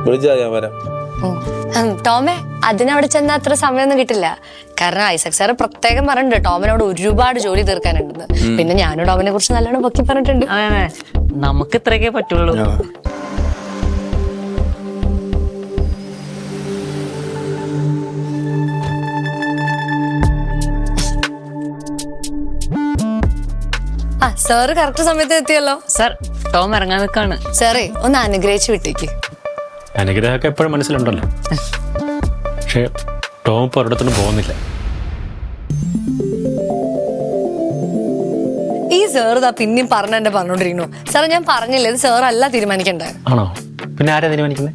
വിളിച്ചാ ഞാൻ വരാം. ടോമെ അതിനവിടെ ചെന്ന അത്ര സമയമൊന്നും കിട്ടില്ല. കാരണം ഐസക് സാറ് പ്രത്യേകം പറഞ്ഞിട്ടുണ്ട് ടോമിനോട് ഒരുപാട് ജോലി തീർക്കാനുണ്ടെന്ന്. പിന്നെ ഞാനും ടോമിനെ കുറിച്ച് നല്ലോണം പൊക്കി പറഞ്ഞിട്ടുണ്ട്. അതെ, നമുക്ക് ഇത്രയൊക്കെ പറ്റുള്ളൂ. ആ സാറ് കറക്റ്റ് സമയത്ത് എത്തിയല്ലോ. സാർ ടോം ഇറങ്ങാൻ നിൽക്കാണ്. സാറേ ഒന്ന് അനുഗ്രഹിച്ച് വിട്ടേക്ക്. അനുഗ്രഹമൊക്കെ എപ്പോഴും മനസ്സിലുണ്ടല്ലോ. പക്ഷെ ടോം ഇപ്പോൾ ഒരിടത്തൊന്നും പോകുന്നില്ല. ഈ സാർ ഇതാ പിന്നെയും എന്നെ പറഞ്ഞോണ്ടിരിക്കുന്നു. സാറേ ഞാൻ പറഞ്ഞില്ലേ ഇത് സാറല്ല തീരുമാനിക്കണ്ടേ. ആണോ? പിന്നെ ആരാ തീരുമാനിക്കുന്നത്?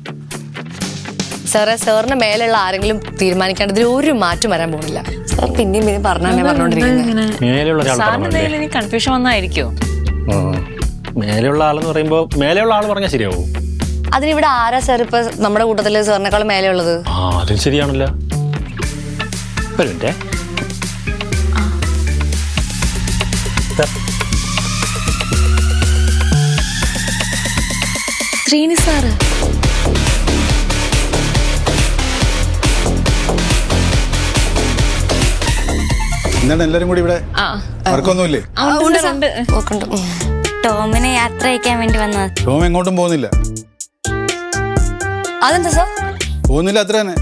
സാറേ സാറിന് മേലുള്ള ആരെങ്കിലും തീരുമാനിക്കേണ്ടതിൽ ഒരു മാറ്റം വരാൻ പോകുന്നില്ല. സാർ പിന്നെയും പിന്നെയും പറഞ്ഞോണ്ടിരിക്കുന്നത്. മേലെയുള്ള ഒരാൾ സാറിന് എന്തെങ്കിലും കൺഫ്യൂഷൻ വന്നായിരിക്കോ? മേലെയുള്ള ആളെന്ന് പറയുമ്പോൾ മേലെയുള്ള ആൾ പറഞ്ഞാൽ ശരിയാവും. അതിനിവിടെ ആരാ സാർ ഇപ്പൊ നമ്മുടെ കൂട്ടത്തില് സാറിനേക്കാളും മേലെ ഉള്ളത്? ആ അതും ശരിയാണല്ലോ. ഒരു മിനിറ്റ്. ശ്രീനി സാറ് എന്താണ് എല്ലാരും കൂടി ഇവിടെ? വർക്കൊന്നുമില്ലേ? ടോമിനെ യാത്ര അയക്കാൻ വേണ്ടി വന്നത്. ടോം എങ്ങോട്ടും പോകുന്നില്ല. അതെന്താ സാർ? പോകുന്നില്ല, അത്ര തന്നെ.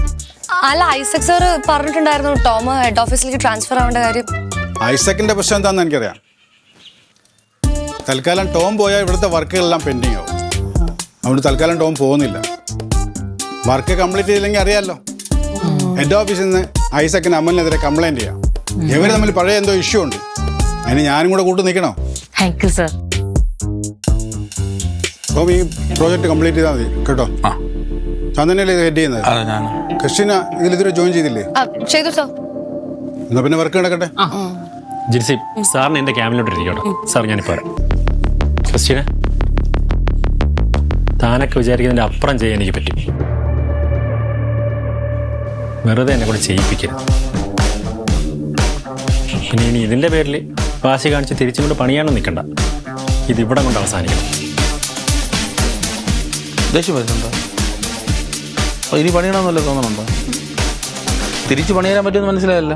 അല്ല ഐസക് സാർ പറഞ്ഞിട്ടുണ്ടായിരുന്നു ടോം ഹെഡ് ഓഫീസിലേക്ക് ട്രാൻസ്ഫർ ആവേണ്ട കാര്യം. ഐസക്കിന്റെ പ്രശ്നം എന്താണെന്ന് എനിക്കറിയാം. തൽക്കാലം ടോം പോയാൽ ഇവിടുത്തെ വർക്കുകളെല്ലാം പെൻഡിങ് ആവും. അതുകൊണ്ട് തൽക്കാലം ടോം പോകുന്നില്ല. വർക്ക് കംപ്ലീറ്റ് ചെയ്തില്ലെങ്കിൽ അറിയാമല്ലോ, ഹെഡ് ഓഫീസിൽ നിന്ന് ഐസക്കിന് അമലിനെതിരെ കംപ്ലൈന്റ് ചെയ്യാം. ഇവര് തമ്മിൽ പഴയ എന്തോ ഇഷ്യൂ ഉണ്ട്. അതിന് ഞാനും കൂടെ കൂട്ടു നിൽക്കണോ? Thank you sir. ടോം ഈ പ്രോജക്റ്റ് കംപ്ലീറ്റ് ചെയ്താൽ മതി കേട്ടോ. ചന്ദനല്ലേ ഇത് ഹെഡ് ചെയ്യുന്നത്? ക്രിസ്റ്റീന ഇതിലിതുവരെ ജോയിൻ ചെയ്തില്ലേ? ചെയ്തു സാർ. എന്നാ പിന്നെ വർക്ക് നടക്കട്ടെ. ജിൻസി സാറിന് എൻ്റെ ക്യാബിനിലോട്ട് ഇരിക്കട്ടോ. സാർ ഞാനിപ്പോൾ വരാം. ക്രിസ്റ്റീന താനൊക്കെ വിചാരിക്കുന്നതിൻ്റെ അപ്പുറം ചെയ്യാൻ എനിക്ക് പറ്റും. വെറുതെ എന്നെ കൂടെ ചെയ്യിപ്പിക്കരുത്. പിന്നെ ഇനി ഇതിൻ്റെ പേരിൽ വാശി കാണിച്ച് തിരിച്ചും കൊണ്ട് പണിയാനും നിൽക്കണ്ട. ഇതിവിടെ കൊണ്ട് അവസാനിക്കണം. ദേഷ്യം വരുന്നുണ്ടോ? ഇനി പണിയണമെന്നല്ലോ തോന്നണുണ്ടോ? തിരിച്ച് പണിയാൻ പറ്റുമെന്ന് മനസ്സിലായല്ല.